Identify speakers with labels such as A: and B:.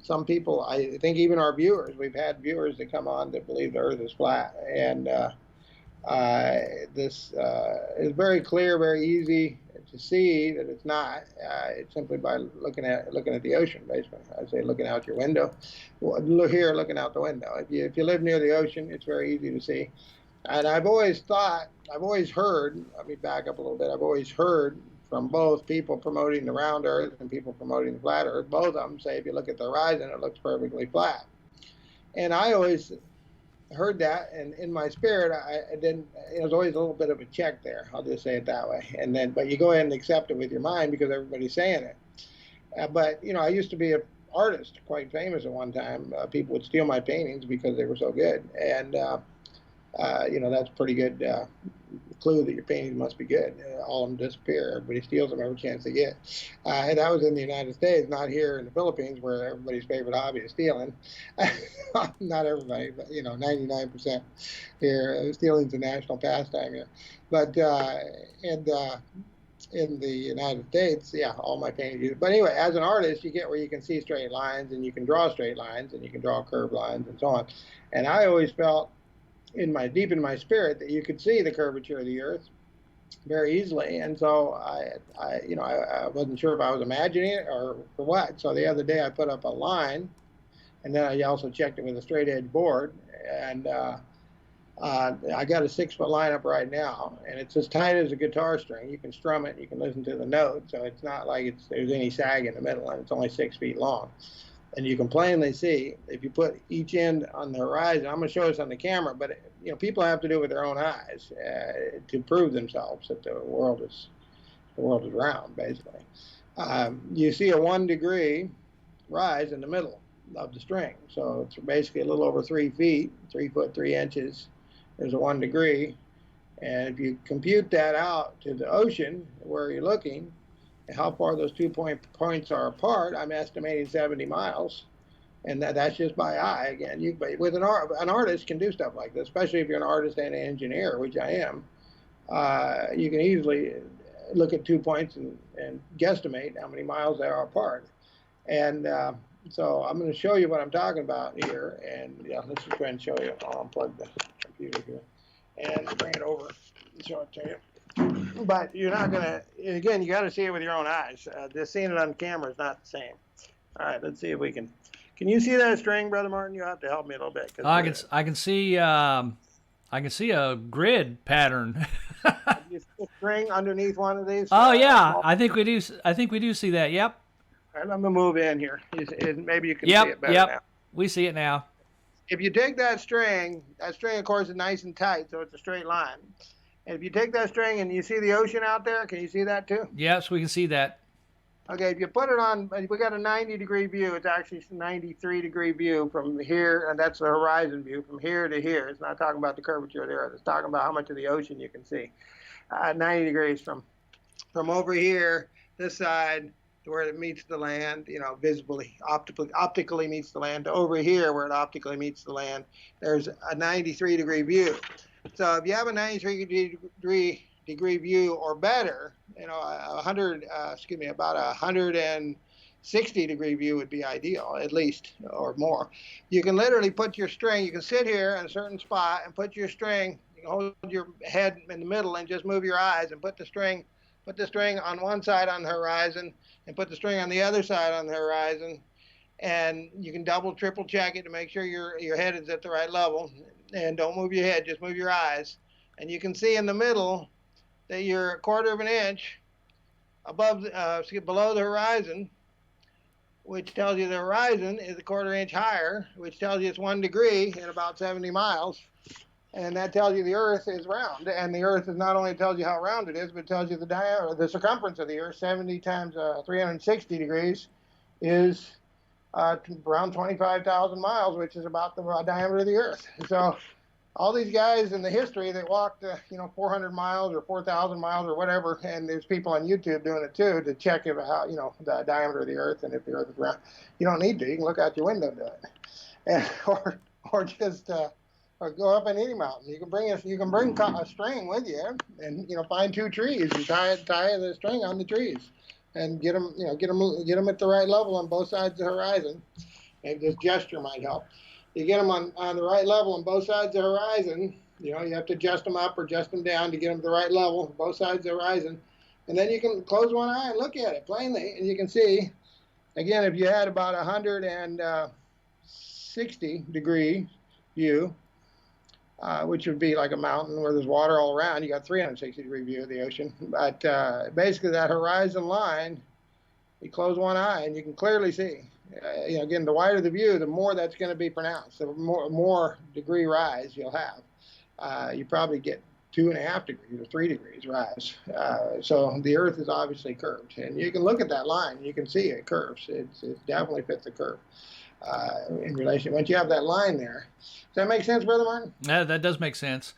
A: some people, I think even our viewers, we've had viewers that come on that believe the Earth is flat, and this is very clear, very easy to see that it's not. It's simply by looking at the ocean, basically. I say looking out your window. Look here, looking out the window. If you live near the ocean, it's very easy to see. And I've always thought, I've always heard. Let me back up a little bit. I've always heard from both people promoting the round Earth and people promoting the flat Earth. Both of them say if you look at the horizon, it looks perfectly flat. And I always heard that, and in my spirit, I didn't. It was always a little bit of a check there. I'll just say it that way. And then, but you go ahead and accept it with your mind because everybody's saying it. But I used to be an artist, quite famous at one time. People would steal my paintings because they were so good, and that's a pretty good clue that your paintings must be good. All of them disappear. Everybody steals them every chance they get. And that was in the United States, not here in the Philippines, where everybody's favorite hobby is stealing. Not everybody, but 99% here. Stealing's a national pastime here. But in the United States, yeah, all my paintings. But anyway, as an artist, you get where you can see straight lines, and you can draw straight lines, and you can draw curved lines, and so on. And I always felt deep in my spirit that you could see the curvature of the Earth very easily, and so I wasn't sure if I was imagining it or what. So the other day I put up a line, and then I also checked it with a straight edge board, and I got a 6-foot line up right now, and it's as tight as a guitar string. You can strum it, you can listen to the note, so it's not like there's any sag in the middle, and it's only 6 feet long. And you can plainly see if you put each end on the horizon. I'm going to show this on the camera, but people have to do it with their own eyes to prove themselves that the world is round. Basically, you see a 1 degree rise in the middle of the string, so it's basically a little over 3 feet, 3 foot 3 inches. There's a 1 degree, and if you compute that out to the ocean where you're looking, how far those 2 points are apart, I'm estimating 70 miles, and that's just by eye. Again, an artist can do stuff like this, especially if you're an artist and an engineer, which I am. You can easily look at 2 points and guesstimate how many miles they are apart. And so I'm going to show you what I'm talking about here, and let's just go ahead and show you. I'll unplug the computer here and bring it over and show it to you. But you're not going to, again, you got to see it with your own eyes. Just seeing it on camera is not the same. All right, let's see if we can you see that string, Brother Martin? You have to help me a little bit.
B: I can see a grid pattern.
A: You see a string underneath one of these?
B: Oh yeah, I think we do see that. Yep.
A: All right, let me move in here. Maybe you can see it better now.
B: We see it now.
A: If you take that string, of course, is nice and tight, so it's a straight line. And if you take that string and you see the ocean out there, can you see that too?
B: Yes, we can see that.
A: Okay, if you put it on, we got a 90-degree view. It's actually a 93-degree view from here, and that's the horizon view from here to here. It's not talking about the curvature of the Earth. It's talking about how much of the ocean you can see. 90 degrees from over here, this side, to where it meets the land, visibly, optically meets the land, to over here where it optically meets the land, there's a 93-degree view. So if you have a 93-degree view or better, about a 160-degree view would be ideal, at least, or more. You can literally put your string, you can sit here in a certain spot and put your string, you can hold your head in the middle and just move your eyes and put the string on one side on the horizon and put the string on the other side on the horizon, and you can double, triple check it to make sure your head is at the right level. And don't move your head, just move your eyes. And you can see in the middle that you're a quarter of an inch below the horizon, which tells you the horizon is a quarter inch higher, which tells you it's 1 degree at about 70 miles. And that tells you the Earth is round. And the Earth is not only tells you how round it is, but it tells you the diameter, the circumference of the Earth. 70 times 360 degrees is around 25,000 miles, which is about the diameter of the Earth. So all these guys in the history that walked, 400 miles or 4,000 miles or whatever, and there's people on YouTube doing it too to check how, the diameter of the Earth and if the Earth is round. You don't need to. You can look out your window and do it, or just or go up in any mountain. You can bring a string with you, and find 2 trees and tie the string on the trees, and get them at the right level on both sides of the horizon. Maybe this gesture might help. You get them on the right level on both sides of the horizon. You know, you have to adjust them up or adjust them down to get them to the right level, both sides of the horizon. And then you can close one eye and look at it plainly, and you can see, again, if you had about 160-degree view, which would be like a mountain where there's water all around, you got 360-degree view of the ocean. But basically, that horizon line, you close one eye and you can clearly see. You know, again, the wider the view, the more that's going to be pronounced. The more degree rise you'll have. You probably get 2.5 degrees or 3 degrees rise. So the Earth is obviously curved, and you can look at that line. You can see it curves. It definitely fits the curve in relation. Once you have that line there, does that make sense, Brother Martin?
B: Yeah, that does make sense.